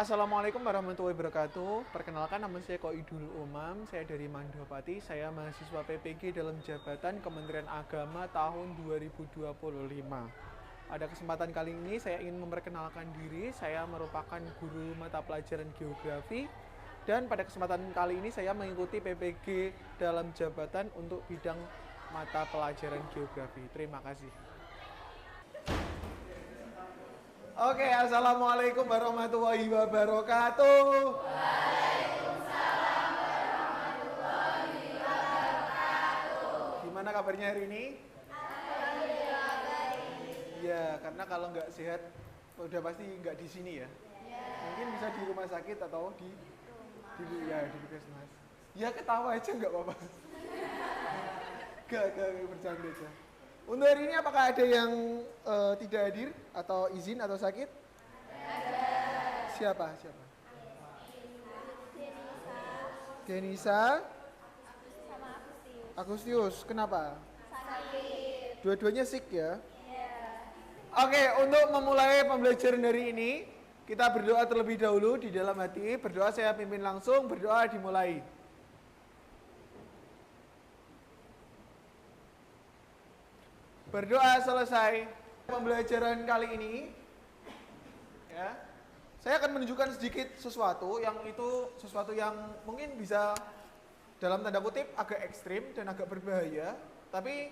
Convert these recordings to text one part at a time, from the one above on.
Assalamualaikum warahmatullahi wabarakatuh. Perkenalkan, nama saya Koidul Umam. Saya dari Mandopati. Saya mahasiswa PPG dalam jabatan Kementerian Agama tahun 2025. Pada kesempatan kali ini saya ingin memperkenalkan diri. Saya merupakan guru mata pelajaran geografi. Dan pada kesempatan kali ini saya mengikuti PPG dalam jabatan untuk bidang mata pelajaran geografi. Terima kasih. Oke, assalamualaikum warahmatullahi wabarakatuh. Waalaikumsalam warahmatullahi wabarakatuh. Gimana kabarnya hari ini? Alhamdulillah baik. Ya, karena kalau nggak sehat, udah pasti nggak di sini ya. Mungkin bisa di rumah sakit atau di puskesmas. Ya ketawa aja nggak apa-apa. Gak bercanda aja. Untuk hari ini apakah ada yang tidak hadir atau izin atau sakit? Ada. Siapa? Denisa. Sama Agustius. Kenapa? Sakit. Dua-duanya sick ya? Iya. Oke, untuk memulai pembelajaran hari ini, kita berdoa terlebih dahulu di dalam hati. Berdoa saya pimpin langsung, berdoa dimulai. Berdoa selesai pembelajaran kali ini, ya. Saya akan menunjukkan sedikit sesuatu yang mungkin bisa dalam tanda kutip agak ekstrim dan agak berbahaya, tapi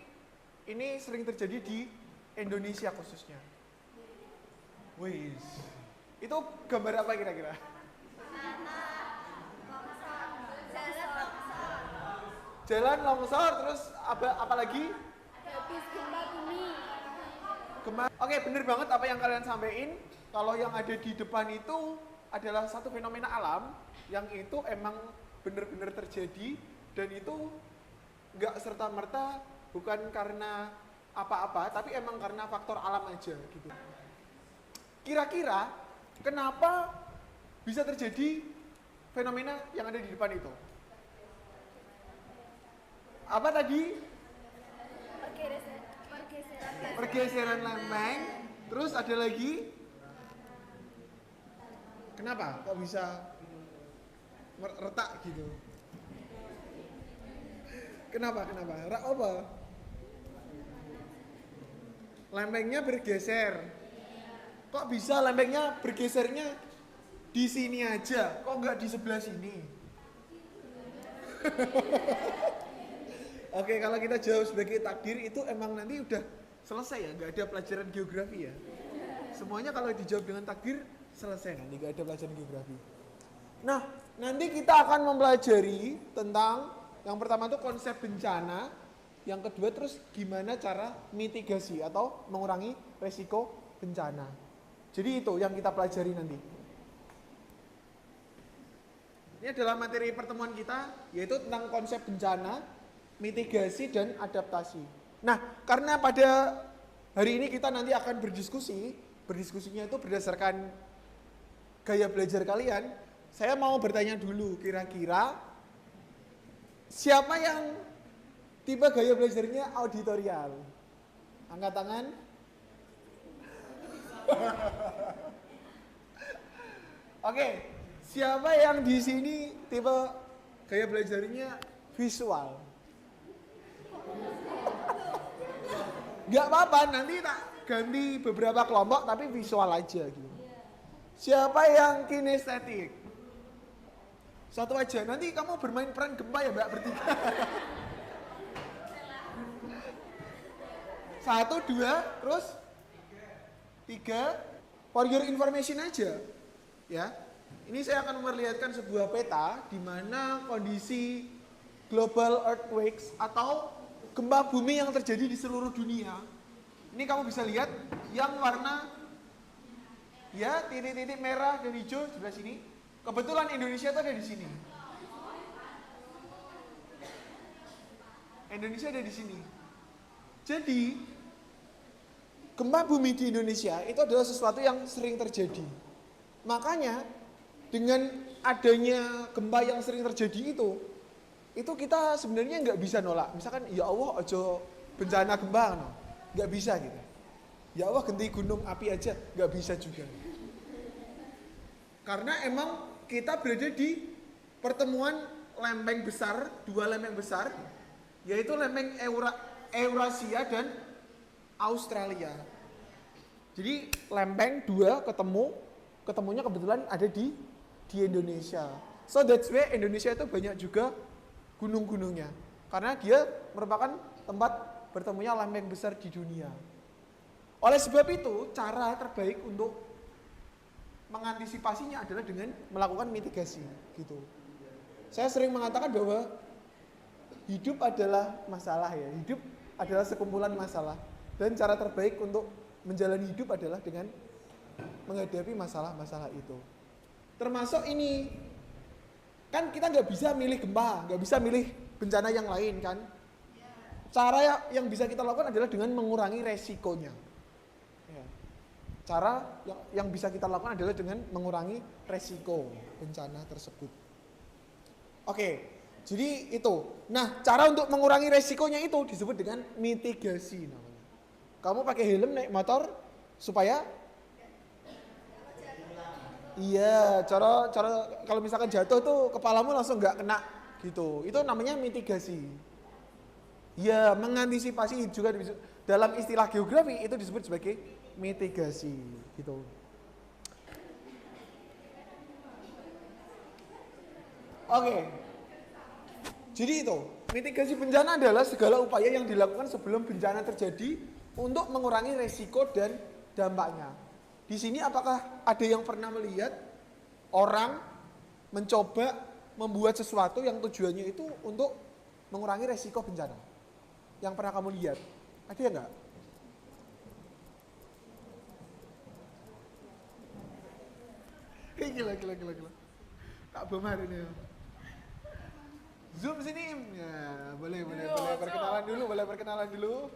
ini sering terjadi di Indonesia khususnya. Wih, itu gambar apa kira-kira? Jalan longsor, terus apa lagi? Habis gempa bumi. Oke, bener banget apa yang kalian sampaikan. Kalau yang ada di depan itu adalah satu fenomena alam yang itu emang bener-bener terjadi, dan itu nggak serta-merta bukan karena apa-apa, tapi emang karena faktor alam aja gitu. Kira-kira kenapa bisa terjadi fenomena yang ada di depan itu? Apa tadi? Pergeseran lempeng. Terus ada lagi? Kenapa kok bisa retak gitu? Kenapa? Rak apa? Lempengnya bergeser. Kok bisa lempengnya bergesernya di sini aja? Kok nggak di sebelah sini? Oke, kalau kita jawab sebagai takdir itu emang nanti udah selesai ya, nggak ada pelajaran geografi ya. Semuanya kalau dijawab dengan takdir selesai, nanti nggak ada pelajaran geografi. Nah, nanti kita akan mempelajari tentang yang pertama itu konsep bencana, yang kedua terus gimana cara mitigasi atau mengurangi resiko bencana. Jadi itu yang kita pelajari nanti. Ini adalah materi pertemuan kita, yaitu tentang konsep bencana, mitigasi dan adaptasi. Nah, karena pada hari ini kita nanti akan berdiskusinya itu berdasarkan gaya belajar kalian. Saya mau bertanya dulu, kira-kira siapa yang tipe gaya belajarnya auditorial? Angkat tangan. Oke, siapa yang di sini tipe gaya belajarnya visual? Gak apa-apa, nanti tak ganti beberapa kelompok tapi visual aja gitu. Siapa yang kinestetik? Satu aja, nanti kamu bermain peran gempa ya mbak bertiga. 1, 2, terus 3. For your information aja, ya. Ini saya akan memperlihatkan sebuah peta di mana kondisi global earthquakes atau gempa bumi yang terjadi di seluruh dunia. Ini kamu bisa lihat yang warna ya titik-titik merah dan hijau sebelah sini. Kebetulan Indonesia itu ada di sini. Indonesia ada di sini. Jadi gempa bumi di Indonesia itu adalah sesuatu yang sering terjadi. Makanya dengan adanya gempa yang sering terjadi itu kita sebenarnya nggak bisa nolak. Misalkan ya Allah ojo bencana gempa, nggak bisa gitu. Ya Allah ganti gunung api aja, nggak bisa juga. Karena emang kita berada di pertemuan lempeng besar, dua lempeng besar, yaitu lempeng Eurasia dan Australia. Jadi lempeng dua ketemunya kebetulan ada di Indonesia. So that's why Indonesia itu banyak juga gunung-gunungnya. Karena dia merupakan tempat bertemunya lempeng besar di dunia. Oleh sebab itu, cara terbaik untuk mengantisipasinya adalah dengan melakukan mitigasi, gitu. Saya sering mengatakan bahwa hidup adalah masalah ya. Hidup adalah sekumpulan masalah. Dan cara terbaik untuk menjalani hidup adalah dengan menghadapi masalah-masalah itu. Termasuk ini, kan kita nggak bisa milih gempa, nggak bisa milih bencana yang lain kan. Cara yang bisa kita lakukan adalah dengan mengurangi resikonya. Ya. Cara yang bisa kita lakukan adalah dengan mengurangi resiko bencana tersebut. Oke, jadi itu. Nah, cara untuk mengurangi resikonya itu disebut dengan mitigasi namanya. Kamu pakai helm naik motor supaya iya, cara kalau misalkan jatuh tuh kepalamu langsung nggak kena gitu. Itu namanya mitigasi. Ya, mengantisipasi juga dalam istilah geografi itu disebut sebagai mitigasi gitu. Oke. Jadi itu, mitigasi bencana adalah segala upaya yang dilakukan sebelum bencana terjadi untuk mengurangi resiko dan dampaknya. Di sini apakah ada yang pernah melihat orang mencoba membuat sesuatu yang tujuannya itu untuk mengurangi resiko bencana? Yang pernah kamu lihat? Ada ya enggak? Gila. Kak bom hari ini. Zoom sini. Ya, boleh perkenalan dulu.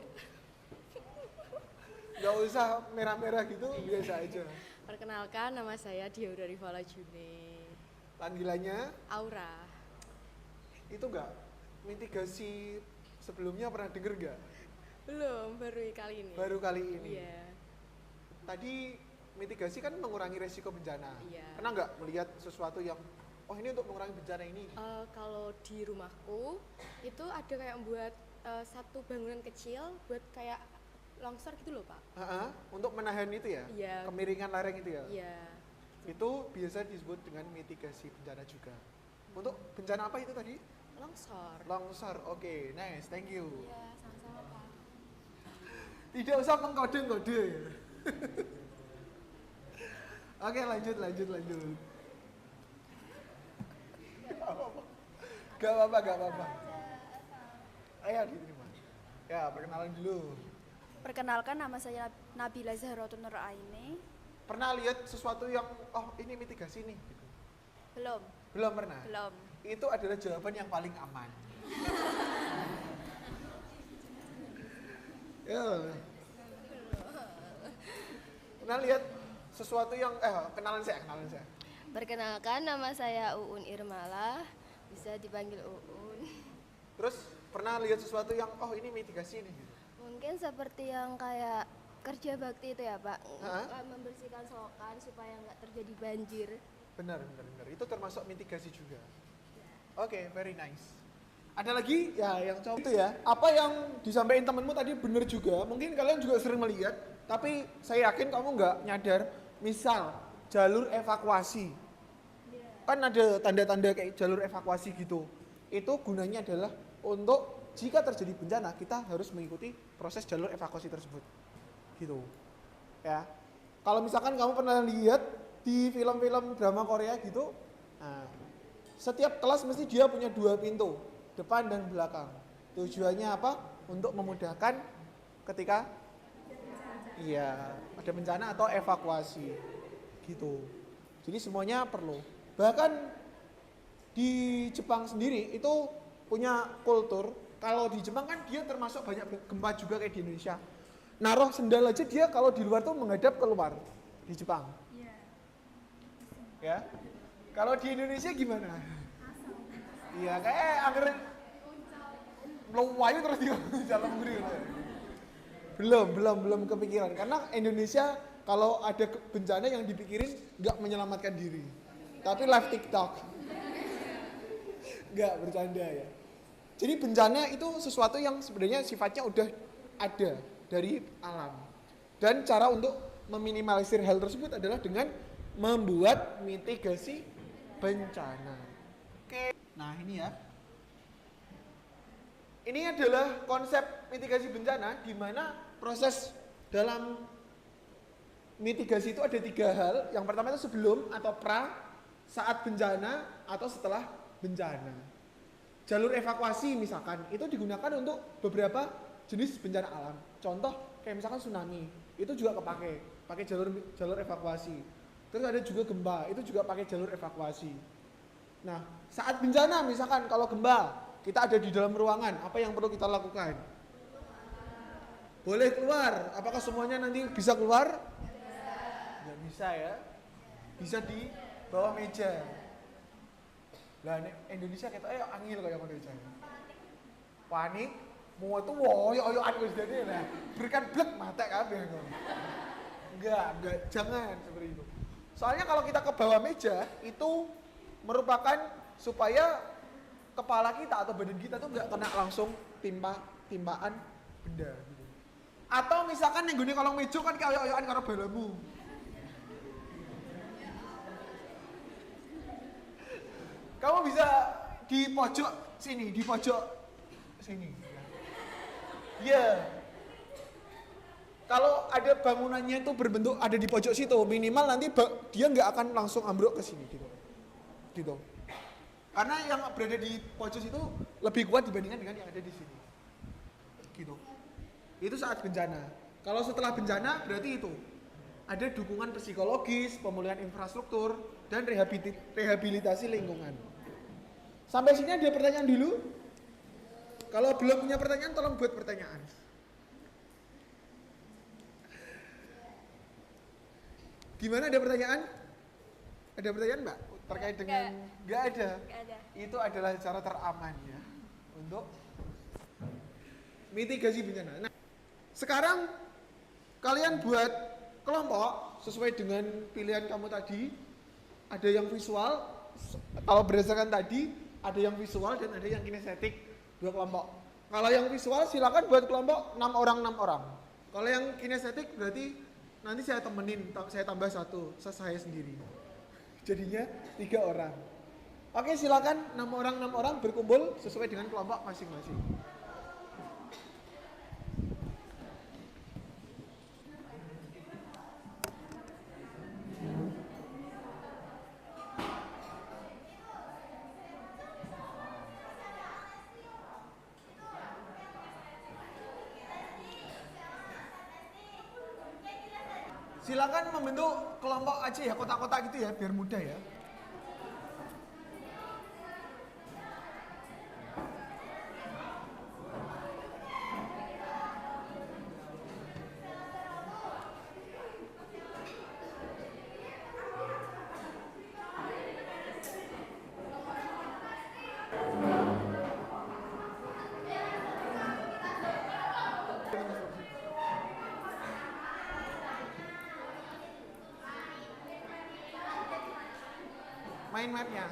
Gak usah merah-merah gitu, biasa aja. Perkenalkan, nama saya Diaura Rivala June. Panggilannya? Aura. Itu enggak? Mitigasi sebelumnya pernah denger enggak? Belum, baru kali ini. Baru kali ini? Iya. Tadi mitigasi kan mengurangi resiko bencana. Iya. Pernah enggak melihat sesuatu yang, oh ini untuk mengurangi bencana ini? Kalau di rumahku, itu ada kayak buat satu bangunan kecil, buat kayak longsor gitu loh Pak. Untuk menahan itu ya? Iya. Kemiringan lereng itu ya? Iya. Itu biasa disebut dengan mitigasi bencana juga. Untuk bencana apa itu tadi? Longsor, oke, nice, thank you. Iya, sama-sama Pak. Tidak usah mengkode-kode. Oke, lanjut. Gak apa-apa. Ayo diterima. Ya, perkenalan dulu. Perkenalkan, nama saya Nabila Zahratun Nuraini. Pernah lihat sesuatu yang, oh ini mitigasi nih? Gitu. Belum pernah? Belum. Itu adalah jawaban yang paling aman. Ya. Pernah lihat sesuatu yang, kenalan saya. Perkenalkan, nama saya Uun Irmala, bisa dipanggil Uun. Terus pernah lihat sesuatu yang, oh ini mitigasi nih? Gitu. Mungkin seperti yang kayak kerja bakti itu ya Pak, membersihkan selokan supaya nggak terjadi banjir. Benar. Itu termasuk mitigasi juga. Oke, very nice. Ada lagi? Ya, yang cowok itu ya. Apa yang disampaikan temanmu tadi benar juga. Mungkin kalian juga sering melihat, tapi saya yakin kamu nggak nyadar. Misal jalur evakuasi, kan ada tanda-tanda kayak jalur evakuasi gitu. Itu gunanya adalah untuk jika terjadi bencana, kita harus mengikuti proses jalur evakuasi tersebut. Gitu. Ya. Kalau misalkan kamu pernah lihat di film-film drama Korea gitu, nah, setiap kelas mesti dia punya 2 pintu, depan dan belakang. Tujuannya apa? Untuk memudahkan ketika ada bencana atau evakuasi. Gitu. Jadi semuanya perlu. Bahkan di Jepang sendiri itu punya kultur. Kalau di Jepang kan dia termasuk banyak gempa juga kayak di Indonesia. Naruh sendal aja dia kalau di luar tuh menghadap keluar di Jepang. Iya. Ya. Kalau di Indonesia gimana? Iya, kayak akhirnya melayu terus di jalan negeri. Belum kepikiran karena Indonesia kalau ada bencana yang dipikirin nggak menyelamatkan diri. Tapi live TikTok. Enggak, bercanda ya. Jadi bencana itu sesuatu yang sebenarnya sifatnya udah ada dari alam. Dan cara untuk meminimalisir hal tersebut adalah dengan membuat mitigasi bencana. Oke. Nah, ini ya. Ini adalah konsep mitigasi bencana di mana proses dalam mitigasi itu ada 3 hal. Yang pertama itu sebelum atau pra, saat bencana, atau setelah bencana. Jalur evakuasi misalkan itu digunakan untuk beberapa jenis bencana alam. Contoh kayak misalkan tsunami, itu juga pakai jalur evakuasi. Terus ada juga gempa, itu juga pakai jalur evakuasi. Nah, saat bencana misalkan kalau gempa, kita ada di dalam ruangan, apa yang perlu kita lakukan? Boleh keluar, apakah semuanya nanti bisa keluar? Nggak bisa ya, bisa di bawah meja. Lah Indonesia kita ayo angil kayak Indonesia. Panik, mau itu woyo aku jadi lah. Berikan blek mata kabeh ngono. Enggak, jangan seperti itu. Soalnya kalau kita ke bawah meja itu merupakan supaya kepala kita atau badan kita tuh nggak kena langsung timpaan benda gitu. Atau misalkan yang gini kolong meja kan kayak oyo-oyoan karo balamu. Kamu bisa di pojok sini, di pojok sini. Ya. Kalau ada bangunannya itu berbentuk ada di pojok situ, minimal nanti dia nggak akan langsung ambruk ke sini gitu. Gitu. Karena yang berada di pojok situ lebih kuat dibandingkan dengan yang ada di sini. Gitu. Itu saat bencana. Kalau setelah bencana berarti itu ada dukungan psikologis, pemulihan infrastruktur, dan rehabilitasi lingkungan. Sampai sini ada pertanyaan dulu? Kalau belum punya pertanyaan, tolong buat pertanyaan. Gimana, ada pertanyaan? Ada pertanyaan Mbak? Terkait dengan nggak ada. Itu adalah cara teraman ya untuk mitigasi bencana. Nah, sekarang kalian buat kelompok sesuai dengan pilihan kamu tadi. Ada yang visual, kalau berdasarkan tadi ada yang visual dan ada yang kinestetik, 2 kelompok. Kalau yang visual silakan buat kelompok 6 orang. Kalau yang kinestetik berarti nanti saya temenin, saya tambah 1, saya sendiri. Jadinya 3 orang. Oke, silakan 6 orang berkumpul sesuai dengan kelompok masing-masing. Silakan membentuk kelompok aja ya, kotak-kotak gitu ya, biar mudah ya. Main mapnya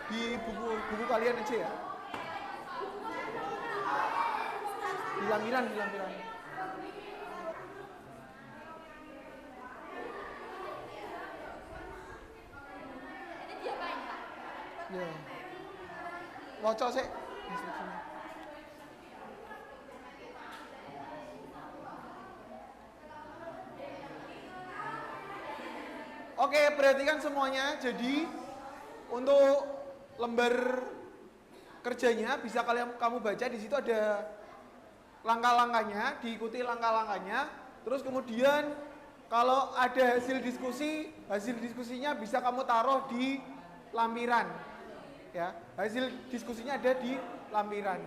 di buku kalian aja ya. Di lampiran. Ya. Waca sih instruksinya. Oke, perhatikan semuanya. Jadi untuk lembar kerjanya bisa kamu baca, di situ ada langkah-langkahnya, diikuti langkah-langkahnya. Terus kemudian kalau ada hasil diskusinya bisa kamu taruh di lampiran. Ya, hasil diskusinya ada di lampiran.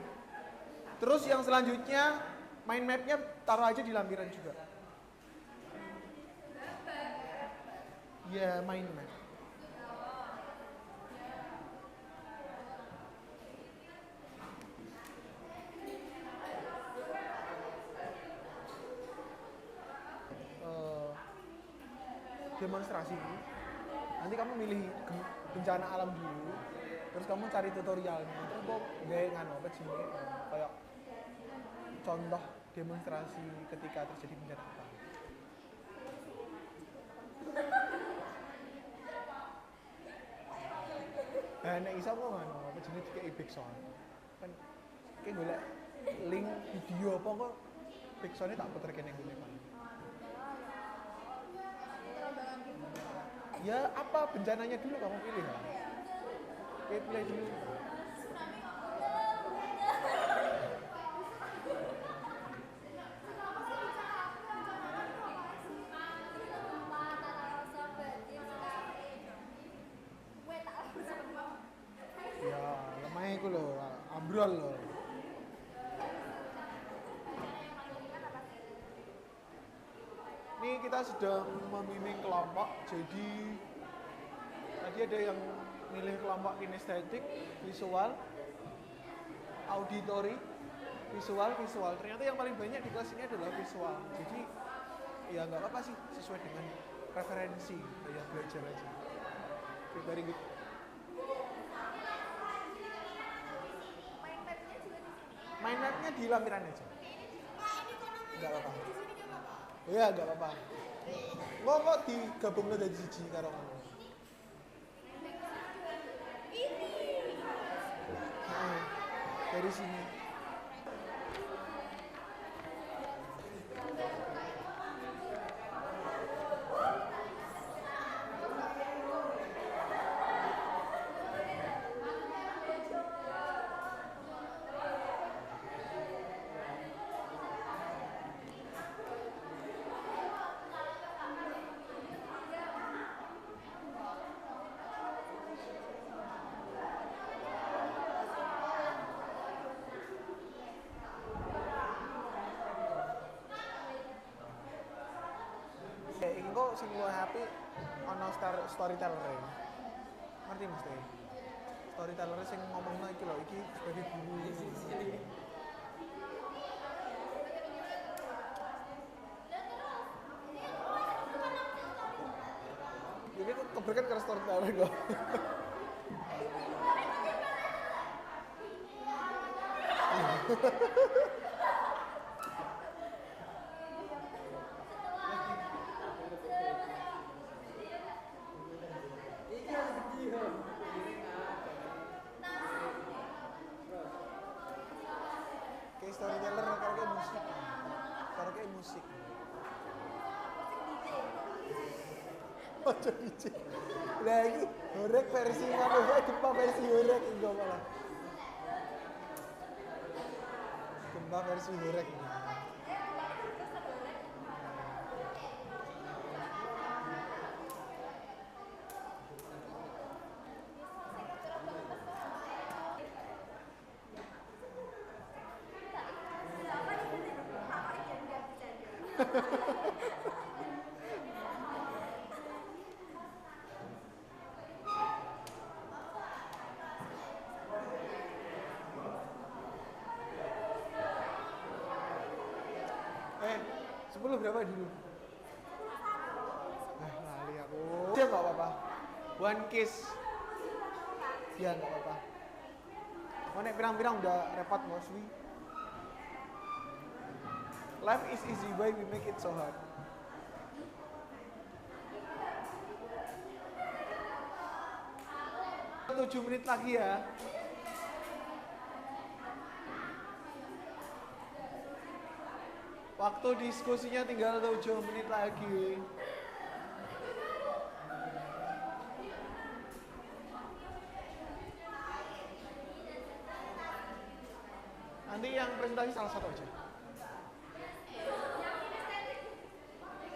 Terus yang selanjutnya mind map-nya taruh aja di lampiran juga. Ya, mind map. Demonstrasi. nanti kamu milih bencana alam dulu, terus kamu cari tutorialnya, terus kok gawe ngano apa sih kayak contoh demonstrasi ketika terjadi bencana apa. Nah, nek iso kok ngono, apa jenenge dikek backsound. Kan kayak golek link video apa kok backsound-e tak puter kene ngene kan. Ya apa bencananya dulu kamu pilih lah. Oke, play dulu. Ya, lemah iku lho, ambrol lho. Ini kita sedang membimbing kelompok, jadi tadi ada yang milih kelompok kinestetik, visual, auditory, visual. Ternyata yang paling banyak di kelas ini adalah visual. Jadi ya nggak apa-apa sih, sesuai dengan preferensi kayak belajar aja. Oke, very good. Main mapnya di lampiran aja. Nggak apa-apa. Iya, nggak apa-apa. Kok digabung dari siji karo ngono. Nah, dari sini. Iki kok sing luwih apik ana storyteller e. Ngerti mesti? Storyteller sing ngomongno iki lho, iki sebagai guru. Ini kok keberkan karo storyteller kok. Kayak storyteller karo kayak musik. Ojo DJ. Lah iki horek versi ngono wae gempa versi horek iki malah. Gempa versi horek. Eh, 10 berapa dulu? Lali aku. Ya nggak apa-apa. One kiss. Ya nggak apa-apa. Oh, nek pirang-pirang udah repot mostly. Life is easy, why we make it so hard? Tujuh menit lagi ya. Waktu diskusinya tinggal 7 menit lagi. Nanti yang presentasi salah satu aja.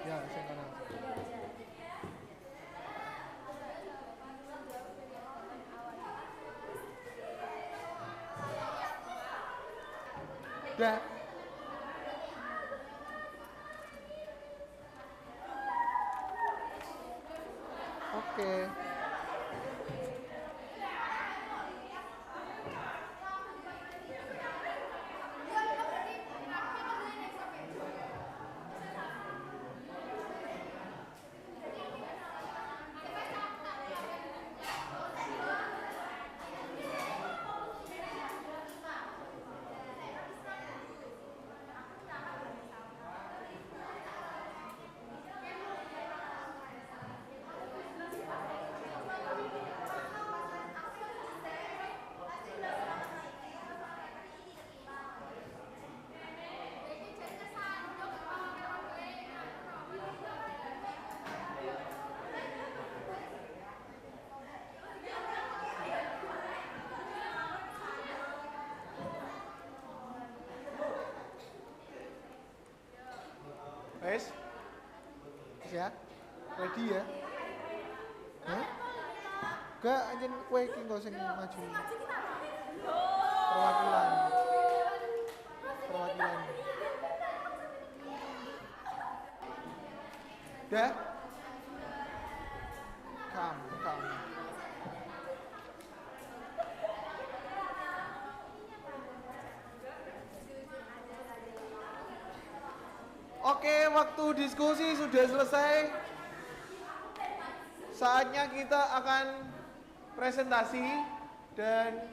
Ya, saya kenal. Udah. Oke. Wes? Wes ya? Ready ya? Hah? Gak, anjen kowe iki engko sing maju. Perwakilan. Perwakilan. Udah? Kamu. Oke, waktu diskusi sudah selesai. Saatnya kita akan presentasi dan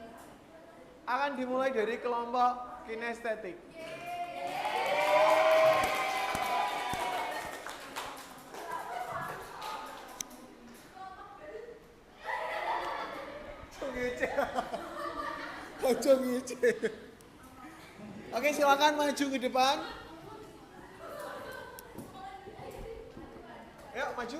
akan dimulai dari kelompok kinestetik. Ojo ngece. Oke, silakan maju ke depan. Ayo maju.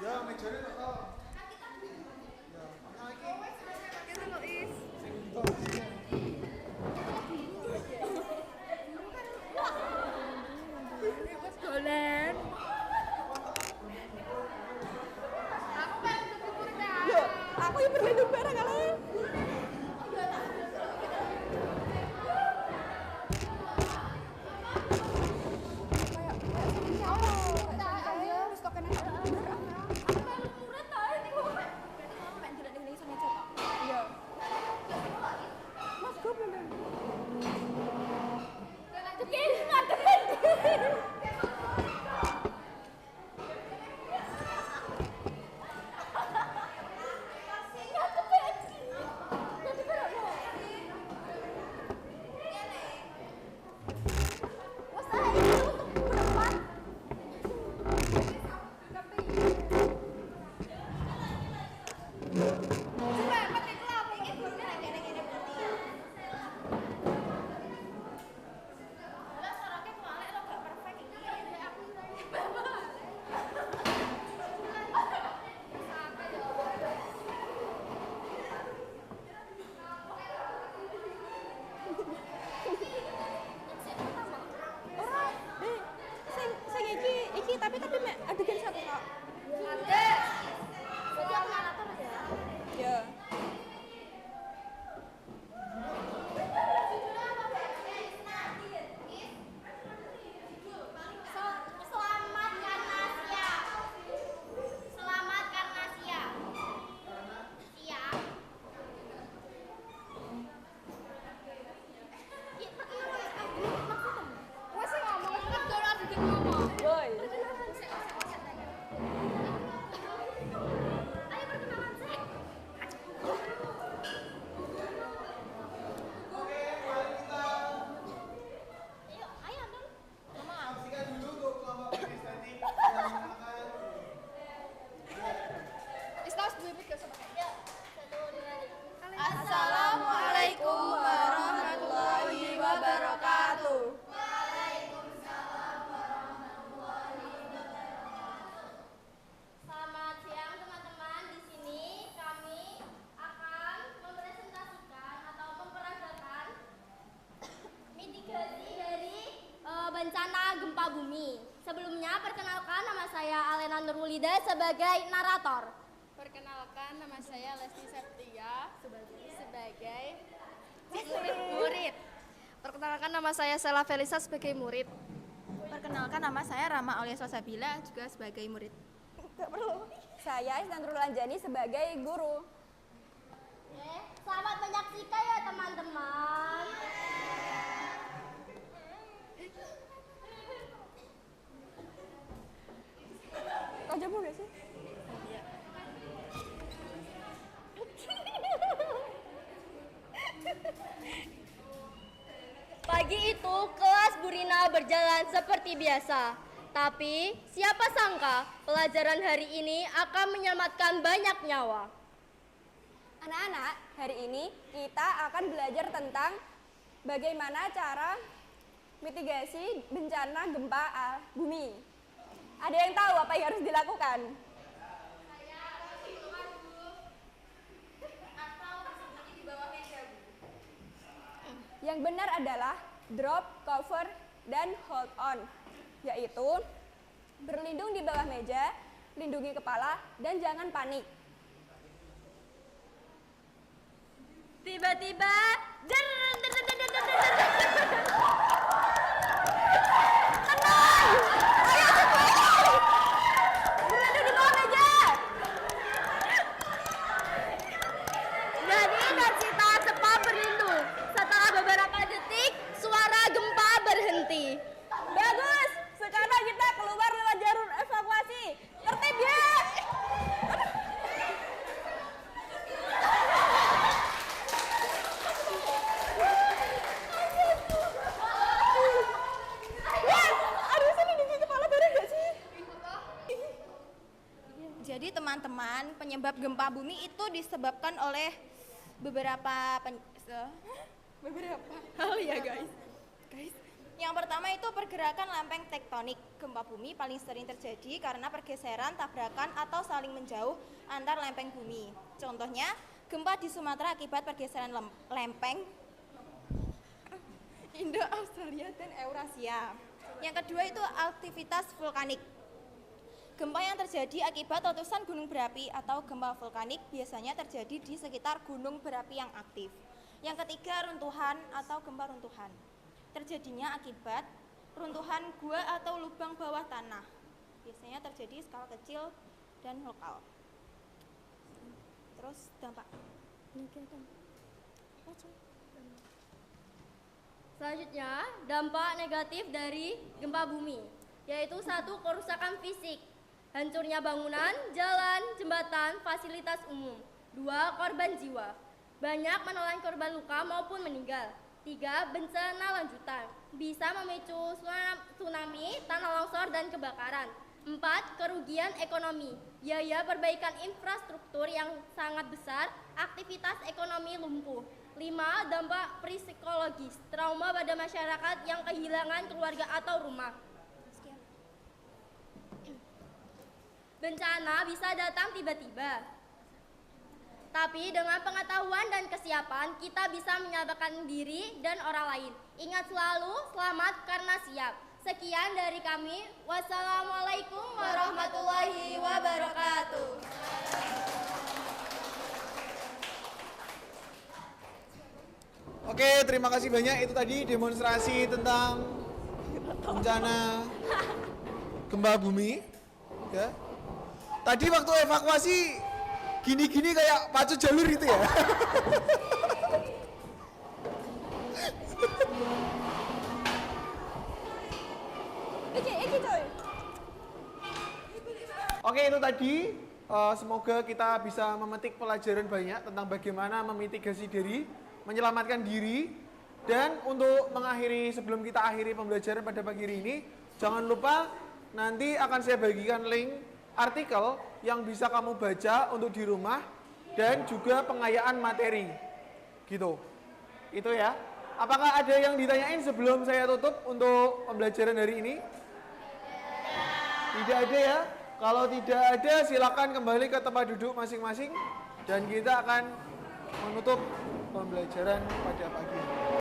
Ya, mejane kok. Ya, Golen. Aku yang berlindung bareng kalian. Tapi mek adegan satu kok. Ada. Setiap narator ada. Ya. Assalamualaikum warahmatullahi wabarakatuh. Selamat siang teman-teman. Di sini kami akan mempresentasikan atau memperagakan mitigasi dari bencana gempa bumi. Sebelumnya perkenalkan, nama saya Alena Nurwulida sebagai narator. Perkenalkan, nama saya Lesti Septia sebagai Murid. Perkenalkan, nama saya Sela Felisa sebagai murid. Perkenalkan, nama saya Rama Aulia Salsabila juga sebagai murid. Gak perlu. Saya Isnandrul Anjani sebagai guru. Selamat menyaksikan ya teman-teman. Kau jamu gak sih? Pagi itu kelas Burina berjalan seperti biasa. Tapi siapa sangka pelajaran hari ini akan menyelamatkan banyak nyawa. Anak-anak, Hari ini kita akan belajar tentang bagaimana cara mitigasi bencana gempa bumi. Ada yang tahu apa yang harus dilakukan? Yang benar adalah drop, cover, dan hold on, yaitu berlindung di bawah meja, lindungi kepala, dan jangan panik. Tiba-tiba, Berlindung di bawah meja. jadi tersita cepat berlindung. Setelah beberapa detik, suara gempa berhenti. Bagus, sekarang kita keluar lewat jalur evakuasi. Tertib ya. Aduh, sini di kepala bareng gak sih? Jadi teman-teman, penyebab gempa bumi itu disebabkan oleh beberapa hal ya guys. Yang pertama itu pergerakan lempeng tektonik. Gempa bumi paling sering terjadi karena pergeseran, tabrakan, atau saling menjauh antar lempeng bumi. Contohnya, gempa di Sumatera akibat pergeseran lempeng Indo, Australia, dan Eurasia. Yang kedua itu aktivitas vulkanik. Gempa yang terjadi akibat letusan gunung berapi atau gempa vulkanik biasanya terjadi di sekitar gunung berapi yang aktif. Yang ketiga, runtuhan atau gempa runtuhan. Terjadinya akibat runtuhan gua atau lubang bawah tanah. Biasanya terjadi skala kecil dan lokal. Terus dampak. Selanjutnya, dampak negatif dari gempa bumi, yaitu 1. Kerusakan fisik, hancurnya bangunan, jalan, jembatan, fasilitas umum. 2. Korban jiwa, banyak menelan korban luka maupun meninggal. 3. Bencana lanjutan, bisa memicu tsunami, tanah longsor, dan kebakaran. 4. Kerugian ekonomi, biaya perbaikan infrastruktur yang sangat besar, aktivitas ekonomi lumpuh. 5. Dampak psikologis, trauma pada masyarakat yang kehilangan keluarga atau rumah. Bencana bisa datang tiba-tiba, tapi dengan pengetahuan dan kesiapan kita bisa menyelamatkan diri dan orang lain. Ingat selalu, selamat karena siap. Sekian dari kami. Wassalamualaikum warahmatullahi wabarakatuh. Oke, terima kasih banyak. Itu tadi demonstrasi tentang bencana gempa bumi. Ya. Tadi waktu evakuasi gini-gini kayak pacu jalur itu ya. Iki coy. Oke, itu tadi semoga kita bisa memetik pelajaran banyak tentang bagaimana memitigasi diri, menyelamatkan diri. Dan untuk mengakhiri, sebelum kita akhiri pembelajaran pada pagi hari ini, jangan lupa nanti akan saya bagikan link artikel yang bisa kamu baca untuk di rumah dan juga pengayaan materi. Gitu. Itu ya. Apakah ada yang ditanyain sebelum saya tutup untuk pembelajaran hari ini? Tidak ada ya. Kalau tidak ada, silakan kembali ke tempat duduk masing-masing dan kita akan menutup pembelajaran pada pagi ini.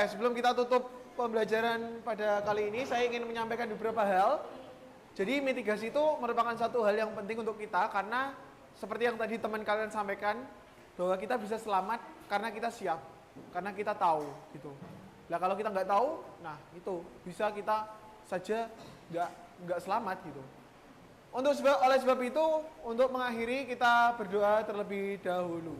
Sebelum kita tutup pembelajaran pada kali ini, saya ingin menyampaikan beberapa hal. Jadi mitigasi itu merupakan satu hal yang penting untuk kita karena seperti yang tadi teman kalian sampaikan bahwa kita bisa selamat karena kita siap, karena kita tahu gitu. Nah kalau kita nggak tahu, nah itu bisa kita saja nggak selamat gitu. Oleh sebab itu, untuk mengakhiri kita berdoa terlebih dahulu.